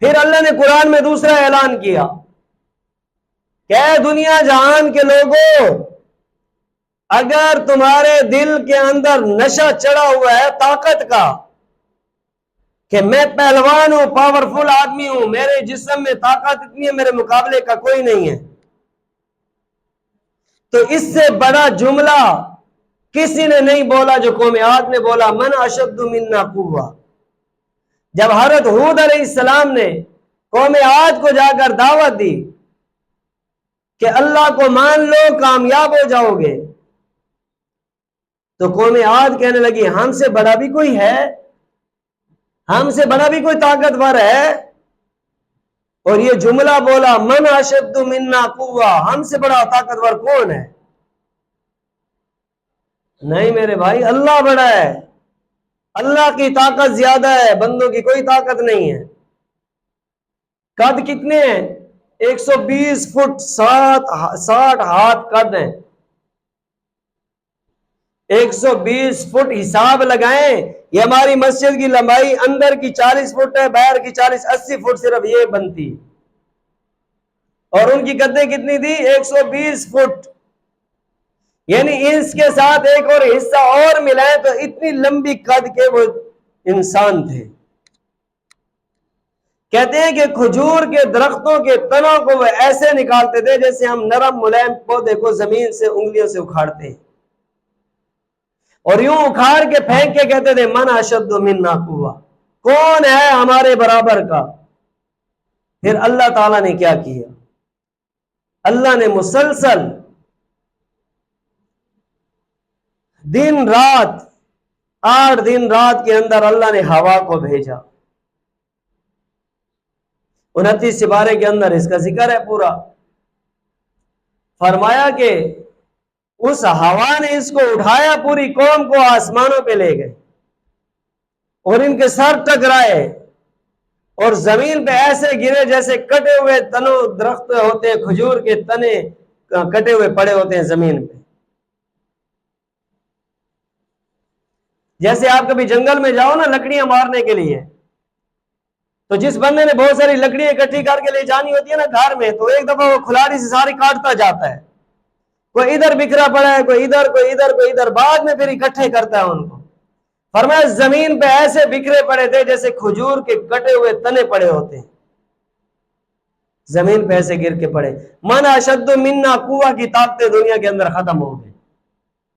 پھر اللہ نے قرآن میں دوسرا اعلان کیا کہ اے دنیا جہان کے لوگوں، اگر تمہارے دل کے اندر نشہ چڑھا ہوا ہے طاقت کا کہ میں پہلوان ہوں، پاورفل آدمی ہوں، میرے جسم میں طاقت اتنی ہے میرے مقابلے کا کوئی نہیں ہے، تو اس سے بڑا جملہ کسی نے نہیں بولا جو قوم عاد نے بولا، من اشد منا قوہ۔ جب حضرت ہود علیہ السلام نے قوم عاد کو جا کر دعوت دی کہ اللہ کو مان لو کامیاب ہو جاؤ گے، تو قوم عاد کہنے لگی ہم سے بڑا بھی کوئی ہے، ہم سے بڑا بھی کوئی طاقتور ہے؟ اور یہ جملہ بولا من اشد منا قوہ، ہم سے بڑا طاقتور کون ہے؟ نہیں میرے بھائی، اللہ بڑا ہے، اللہ کی طاقت زیادہ ہے، بندوں کی کوئی طاقت نہیں ہے۔ قد کتنے ہیں؟ 120 فٹ 60 ہاتھ قد ہیں۔ 120 فٹ حساب لگائیں، یہ ہماری مسجد کی لمبائی اندر کی 40 فٹ ہے، باہر کی 80 فٹ صرف یہ بنتی، اور ان کی قدیں کتنی تھی؟ 120 فٹ، یعنی اس کے ساتھ ایک اور حصہ اور ملائیں تو اتنی لمبی قد کے وہ انسان تھے۔ کہتے ہیں کہ کھجور کے درختوں کے تنوں کو وہ ایسے نکالتے تھے جیسے ہم نرم ملائم پودے کو زمین سے انگلیوں سے اکھاڑتے ہیں، اور یوں اکھاڑ کے پھینک کے کہتے تھے من اشد منا قوہ، کون ہے ہمارے برابر کا؟ پھر اللہ تعالیٰ نے کیا کیا؟ اللہ نے مسلسل دن رات 8 دن رات کے اندر اللہ نے ہوا کو بھیجا۔ 29 سپارے کے اندر اس کا ذکر ہے پورا۔ فرمایا کہ اس ہوا نے اس کو اٹھایا، پوری قوم کو آسمانوں پہ لے گئے، اور ان کے سر ٹکرائے اور زمین پہ ایسے گرے جیسے کٹے ہوئے تنوں درخت ہوتے ہیں، کھجور کے تنے کٹے ہوئے پڑے ہوتے ہیں زمین پہ۔ جیسے آپ کبھی جنگل میں جاؤ نا لکڑیاں مارنے کے لیے، تو جس بندے نے بہت ساری لکڑیاں اکٹھی کر کے لے جانی ہوتی ہے نا گھر میں، تو ایک دفعہ وہ کھلاڑی سے ساری کاٹتا جاتا ہے، کوئی ادھر بکھرا پڑا ہے، کوئی ادھر کوئی ادھر کوئی ادھر، بعد میں پھر اکٹھے کرتا ہے ان کو۔ فرمایا زمین پہ ایسے بکھرے پڑے تھے جیسے کھجور کے کٹے ہوئے تنے پڑے ہوتے ہیں، زمین پہ ایسے گر کے پڑے۔ من اشد منا قوہ کی طاقتیں دنیا کے اندر ختم ہو گئی۔